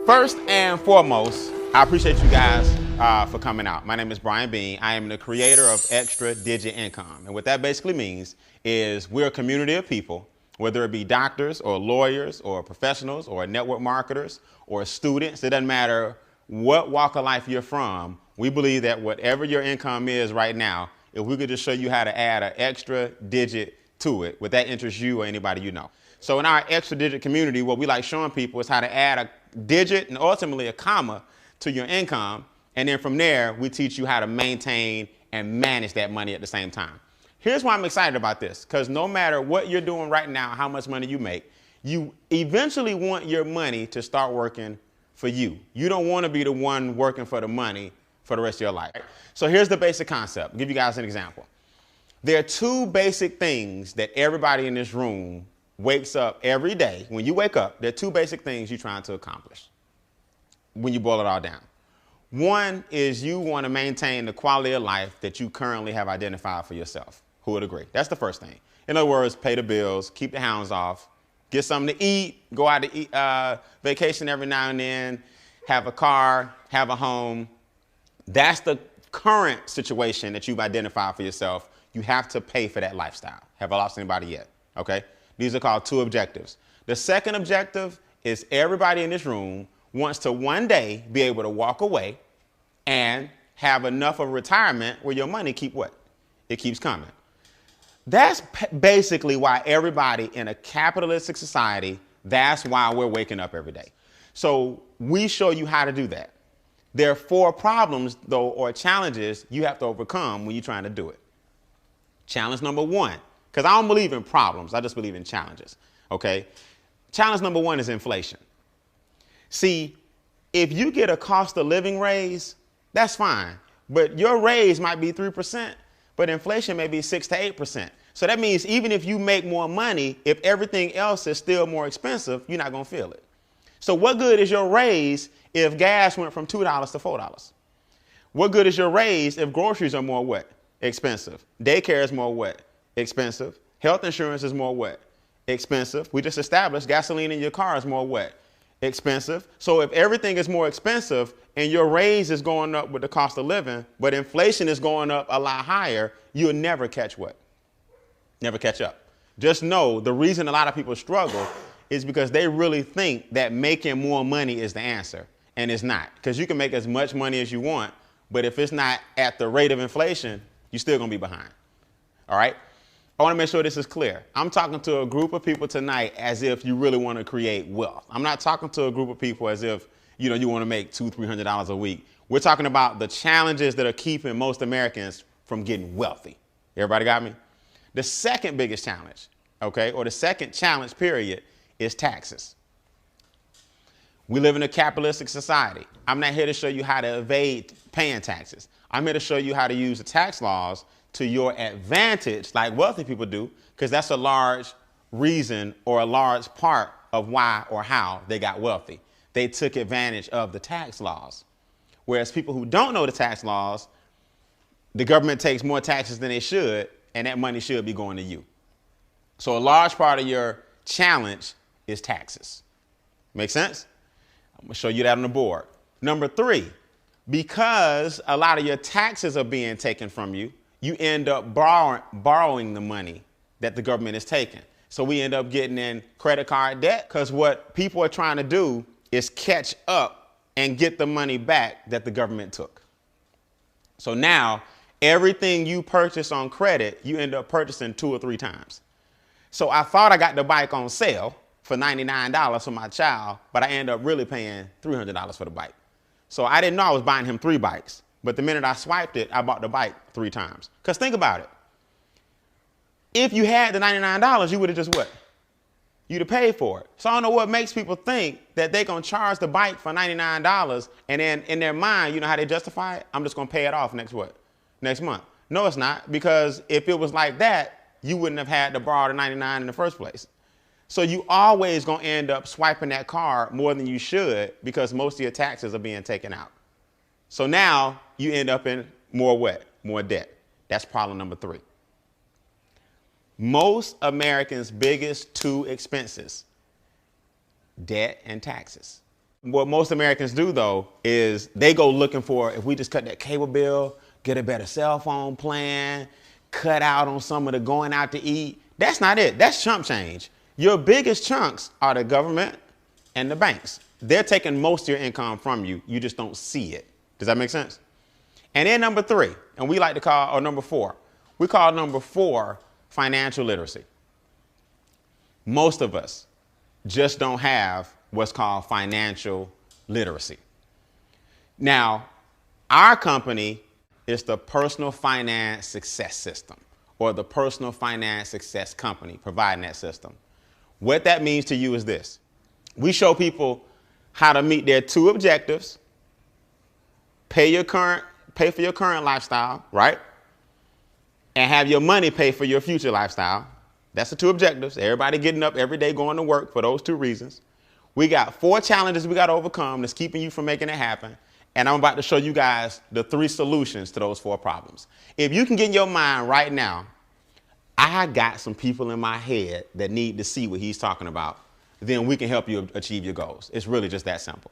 First and foremost, I appreciate you guys for coming out. My name is Brian Bean. I am the creator of Extra Digit Income. And what that basically means is we're a community of people, whether it be doctors or lawyers or professionals or network marketers or students. It doesn't matter what walk of life you're from. We believe that whatever your income is right now, if we could just show you how to add an extra digit to it, would that interest you or anybody you know? So in our extra digit community, what we like showing people is how to add a digit and ultimately a comma to your income. And then from there, we teach you how to maintain and manage that money at the same time. Here's why I'm excited about this, because no matter what you're doing right now, how much money you make, you eventually want your money to start working for you. You don't want to be the one working for the money for the rest of your life. So here's the basic concept. I'll give you guys an example. There are two basic things that everybody in this room wakes up every day. When you wake up, there are two basic things you're trying to accomplish when you boil it all down. One is you want to maintain the quality of life that you currently have identified for yourself. Who would agree? That's the first thing. In other words, pay the bills, keep the hounds off, get something to eat, go out to eat, vacation every now and then, have a car, have a home. That's the current situation that you've identified for yourself. You have to pay for that lifestyle. Have I lost anybody yet? Okay. These are called two objectives. The second objective is everybody in this room wants to one day be able to walk away and have enough of retirement where your money keep what? It keeps coming. That's basically why everybody in a capitalistic society, that's why we're waking up every day. So we show you how to do that. There are four problems though, or challenges you have to overcome when you're trying to do it. Challenge number one, because I don't believe in problems, I just believe in challenges, okay? Challenge number one is inflation. See, if you get a cost of living raise, that's fine, but your raise might be 3%, but inflation may be 6 to 8%. So that means even if you make more money, if everything else is still more expensive, you're not gonna feel it. So what good is your raise if gas went from $2 to $4? What good is your raise if groceries are more what? Expensive. Daycare is more what? Expensive. Health insurance is more what? Expensive. We just established gasoline in your car is more what? Expensive. So if everything is more expensive and your raise is going up with the cost of living, but inflation is going up a lot higher, you'll never catch what? Never catch up. Just know the reason a lot of people struggle is because they really think that making more money is the answer, and it's not. Because you can make as much money as you want, but if it's not at the rate of inflation, you're still gonna be behind. All right? I want to make sure this is clear. I'm talking to a group of people tonight as if you really want to create wealth. I'm not talking to a group of people as if, you want to make $200-300 a week. We're talking about the challenges that are keeping most Americans from getting wealthy. Everybody got me? The second biggest challenge, okay, or the second challenge period is taxes. We live in a capitalistic society. I'm not here to show you how to evade paying taxes. I'm here to show you how to use the tax laws to your advantage, like wealthy people do, because that's a large reason or a large part of why or how they got wealthy. They took advantage of the tax laws. Whereas people who don't know the tax laws, the government takes more taxes than they should, and that money should be going to you. So a large part of your challenge is taxes. Make sense? I'm gonna show you that on the board. Number three, because a lot of your taxes are being taken from you, you end up borrowing the money that the government is taking. So we end up getting in credit card debt, because what people are trying to do is catch up and get the money back that the government took. So now everything you purchase on credit, you end up purchasing 2 or 3 times. So I thought I got the bike on sale for $99 for my child, but I end up really paying $300 for the bike. So I didn't know I was buying him 3 bikes. But the minute I swiped it, I bought the bike 3 times. Because think about it. If you had the $99, you would have just what? You'd have paid for it. So I don't know what makes people think that they're going to charge the bike for $99 and then in their mind, you know how they justify it? I'm just going to pay it off next what? Next month. No, it's not. Because if it was like that, you wouldn't have had to borrow the $99 in the first place. So you always going to end up swiping that card more than you should because most of your taxes are being taken out. So now you end up in more what? More debt. That's problem number 3. Most Americans' biggest 2 expenses, debt and taxes. What most Americans do though is they go looking for, if we just cut that cable bill, get a better cell phone plan, cut out on some of the going out to eat. That's not it. That's chump change. Your biggest chunks are the government and the banks. They're taking most of your income from you. You just don't see it. Does that make sense? And then number three, and we like to call, or number four, we call number four financial literacy. Most of us just don't have what's called financial literacy. Now, our company is the Personal Finance Success System, or the Personal Finance Success Company providing that system. What that means to you is this. We show people how to meet their two objectives, pay for your current lifestyle, right? And have your money pay for your future lifestyle. That's the two objectives. Everybody getting up every day going to work for those two reasons. We got 4 challenges we got to overcome that's keeping you from making it happen. And I'm about to show you guys the 3 solutions to those 4 problems. If you can get in your mind right now, I got some people in my head that need to see what he's talking about, then we can help you achieve your goals. It's really just that simple.